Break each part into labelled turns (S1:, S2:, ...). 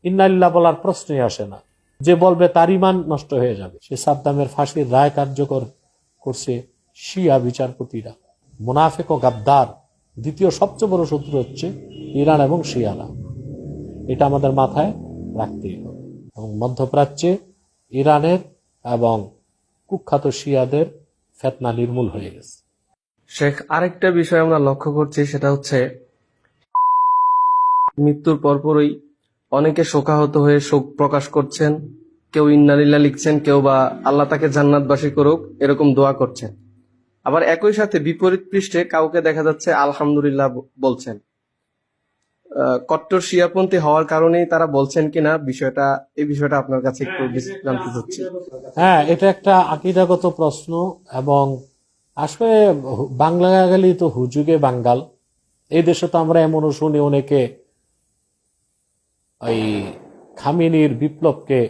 S1: ইন্নালিল্লাহ বলার প্রশ্নই আসে না। যে বলবে তার ঈমান নষ্ট হয়ে যাবে। সে সাদ্দামের ফাঁসির রায় কার্যকর করছে শিয়া বিচারপতিরা। মুনাফিক ও গাদ্দার দ্বিতীয় সবচেয়ে বড় শত্রু হচ্ছে ইরান এবং শিয়ারা। এটা আমাদের মাথায় রাখতেই হবে। এবং মধ্যপ্রাচ্যে ইরানের এবং কুখ্যাত শিয়াদের ফিতনা নির্মূল হয়ে গেছে।
S2: শেখ, আরেকটা বিষয় আমরা লক্ষ্য করছি, সেটা হচ্ছে মৃত্যুর পরপরই অনেকে শোকাহত হয়ে শোক প্রকাশ করছেন, কেউ ইন্নালিল্লাহ লিখছেন, কেউ বা আল্লাহ তাকে জান্নাতবাসী করুক এরকম দোয়া করছেন। আবার একই সাথে বিপরীত পৃষ্ঠে কাউকে দেখা যাচ্ছে আলহামদুলিল্লাহ বলছেন। কট্টর শিয়াপন্থী হওয়ার কারণেই তারা বলছেন কিনা এই বিষয়টা আপনার কাছে একটু জানতে চাচ্ছি।
S1: হ্যাঁ, এটা একটা আকীদাগত প্রশ্ন। এবং আসলে বাংলা গেলেই তো হুজুগে বাঙ্গাল। এই দেশে তো আমরা এমনও শুনি অনেকে ওই খামেনির বিপ্লবকে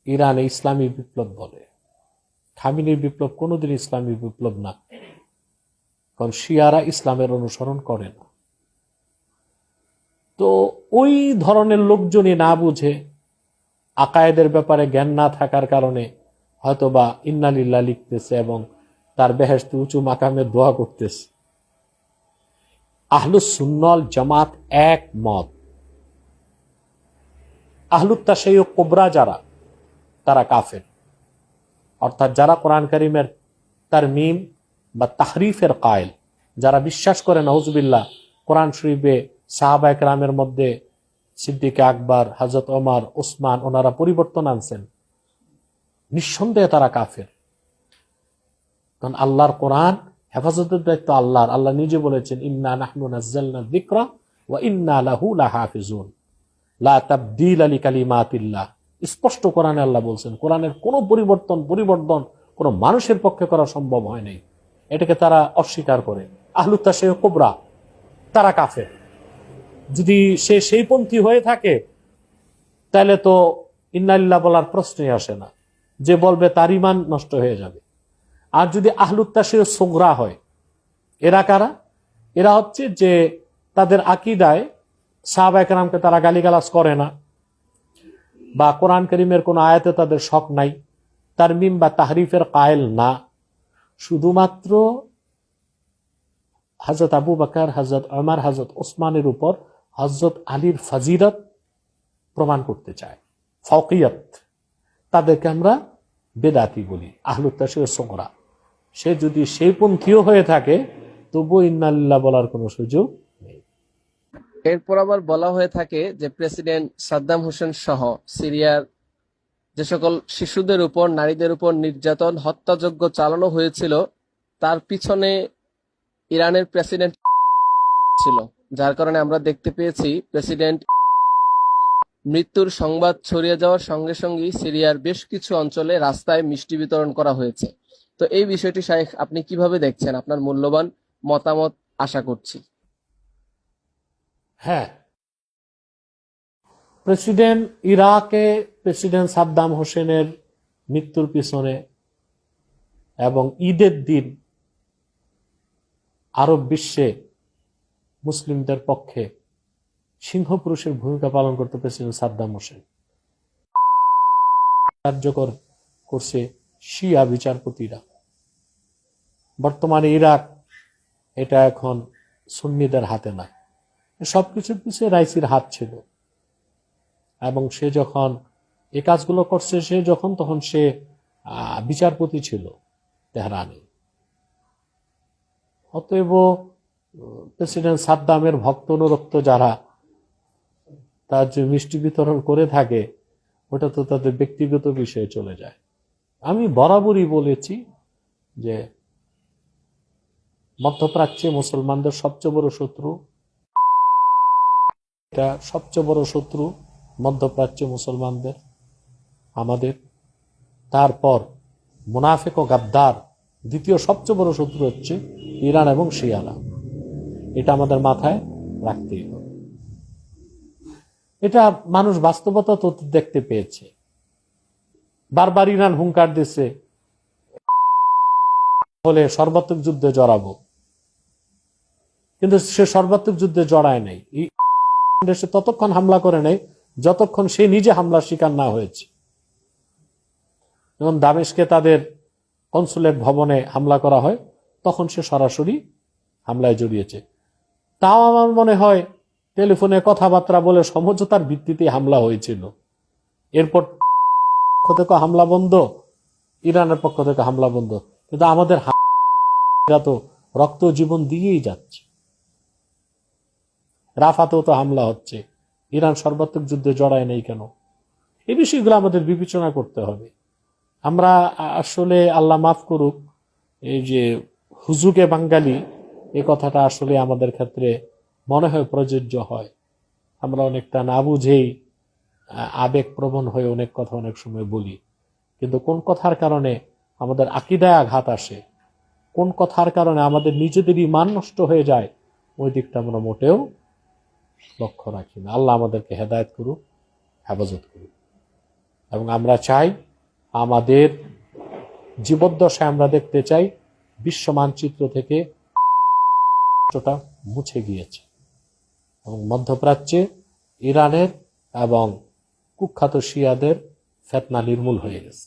S1: ইরানে ইসলামী বিপ্লব বলে। খামেনির বিপ্লব কোনোদিন ইসলামী বিপ্লব না, কারণ শিয়ারা ইসলামের অনুসরণ করে না। তো ওই ধরনের লোকজনই না বুঝে, আকায়েদের ব্যাপারে জ্ঞান না থাকার কারণে হয়তোবা ইন্নালিল্লাহ লিখতেছে এবং তার বেহেশতে উঁচু মাকামে দোয়া করতেছে। আহলুস সুন্নাল জামাত এক মত, আহলুত তাশাইয়ুক কুবরা যারা, তারা কাফের। অর্থাৎ যারা কোরআন কারীমের তারমিম বা তাহরিফের কায়েল, যারা বিশ্বাস করে নাউজুবিল্লাহ কোরআন শরীফে সাহাবায়ে কেরামের মধ্যে সিদ্দিক আকবর, হযরত ওমর, উসমান ওনারা পরিবর্তন আনছেন, নিঃসন্দেহে তারা কাফের। কারণ আল্লাহর কোরআন হেফাজতের দায়িত্ব আল্লাহর। আল্লাহ নিজে বলেছেন, ইন্না নাহনু নাজ্জালনা যিকরা ওয়া ইন্না লাহু লাহাফিজুন লা তাবদীলা লিকালিমাতিল্লাহ। স্পষ্ট কোরআনে আল্লাহ বলছেন, কোরআনের কোনো পরিবর্তন কোনো মানুষের পক্ষে করা সম্ভব হয় নাই। এটাকে তারা অস্বীকার করে। আহলুত তাশাইয়ুক কুবরা তারা কাফের। যদি সে সেই পন্থী হয়ে থাকে তাহলে তো ইন্নালিল্লাহ বলার প্রশ্নই আসে না। যে বলবে তার ঈমান নষ্ট হয়ে যাবে। আর যদি আহলুত তাশাইয়ুক সুগরা হয়, এরা কারা? এরা হচ্ছে যে তাদের আকীদায় সাহাবায়ে কেরামকে তারা গালিগালাজ করে না, বা কোরআন কারীমের কোন আয়াতে তাদের শক নাই, তারমিম বা তাহরিফের কায়েল না। শুধুমাত্র হযরত আবু বকর, হযরত ওমর, হযরত ওসমানের উপর হযরত আলীর ফজিলত প্রমাণ করতে চায়, ফাওকিয়ত। তাদেরকে আমরা বেদাতি বলি, আহলুত তাশাইয়ুক সুগরা। সে যদি সেই পন্থীও হয়ে থাকে তবু ইন্নালিল্লাহ বলার কোনো সুযোগ নেই।
S2: এরপর আবার বলা হয়ে থাকে যে প্রেসিডেন্ট সাদ্দাম হোসেন সহ সিরিয়ার যে সকল শিশুদের উপর, নারীদের উপর নির্যাতন, হত্যাযজ্ঞ চালানো হয়েছিল, তার পিছনে ইরানের প্রেসিডেন্ট ছিল। যার কারণে আমরা দেখতে পেয়েছি প্রেসিডেন্ট মৃত্যুর সংবাদ ছড়িয়ে যাওয়ার সঙ্গে সঙ্গেই সিরিয়ার বেশ কিছু অঞ্চলে রাস্তায় মিষ্টি বিতরণ করা হয়েছে। তো এই বিষয়টি শাইখ আপনি কিভাবে দেখছেন? আপনার মূল্যবান মতামত আশা করছি।
S1: হ্যাঁ, ইরাকে প্রেসিডেন্ট সাদ্দাম হোসেনের মৃত্যুর পিছনে এবং ঈদের দিন আরব বিশ্বে মুসলিমদের পক্ষে সিংহপুরুষের ভূমিকা পালন করতে প্রেসিডেন্ট সাদ্দাম হোসেন। কার্যকর করছে শিয়া বিচারপতিরা। বর্তমানে ইরাক এটা এখন সুন্নিদের হাতে না। সবকিছুর পিছনে রাইসির হাত ছিল। এবং সে যখন এই কাজগুলো করছে, তখন সে বিচারপতি ছিল তেহরানে। অতএব প্রেসিডেন্ট সাদ্দামের ভক্ত অনুরক্ত যারা তার যে মিষ্টি বিতরণ করে থাকে, ওটা তো তাদের ব্যক্তিগত বিষয়ে চলে যায়। আমি বরাবরই বলেছি যে মধ্যপ্রাচ্যে মুসলমানদের সবচেয়ে বড় শত্রু, এটা সবচেয়ে বড় শত্রু মধ্যপ্রাচ্যে মুসলমানদের আমাদের। তারপর মুনাফিক ও গাদ্দার দ্বিতীয় সবচেয়ে বড় শত্রু হচ্ছে ইরান এবং শিয়ারা। এটা আমাদের মাথায় রাখতেই হবে। এটা মানুষ বাস্তবতা তো দেখতে পেয়েছে। বারবার ইরান হুঙ্কার দিচ্ছে হলে সর্বাত্মক যুদ্ধে জড়াবো, কিন্তু সে সর্বাত্মক যুদ্ধে জড়ায় নাই। দেশে ততক্ষণ হামলা করে নাই যতক্ষণ সে নিজে হামলার শিকার না হয়েছে। যখন দামেস্কে তাদের কনসুলেট ভবনে হামলা করা হয়, তখন সে সরাসরি হামলায় জড়িয়েছে। তাও আমার মনে হয় টেলিফোনে কথাবার্তা বলে সমঝোতার ভিত্তিতে হামলা হয়েছিল। এরপর পক্ষ থেকে হামলা বন্ধ, ইরানের পক্ষ থেকে হামলা বন্ধ, কিন্তু আমাদের তো রক্ত জীবন দিয়েই যাচ্ছে। রাফাতেও তো হামলা হচ্ছে, ইরান সর্বাত্মক যুদ্ধে জড়ায় নেই কেন? এই বিষয়গুলো আমাদের বিবেচনা করতে হবে। আমরা আসলে আল্লাহ মাফ করুক, এই যে হুজুগে বাঙালি, এই কথাটা আসলে আমাদের ক্ষেত্রে মনে হয় প্রযোজ্য হয়। আমরা অনেকটা না বুঝেই আবেগ প্রবণ হয়ে অনেক কথা অনেক সময় বলি, কিন্তু কোন কথার কারণে আমাদের আকীদায় আঘাত আসে, কোন কথার কারণে আমাদের নিজেদের ঈমান নষ্ট হয়ে যায়, ওই দিকটা আমরা মোটেও লক্ষ্য রাখি না। আল্লাহ আমাদেরকে হেদায়েত করুক, হেফাজত করুক। এবং আমরা চাই, আমাদের জীবদ্দশায় আমরা দেখতে চাই বিশ্ব মানচিত্র থেকে মুছে গিয়েছে এবং মধ্যপ্রাচ্যে ইরানের এবং কুখ্যাত শিয়াদের ফিতনা নির্মূল হয়ে গেছে।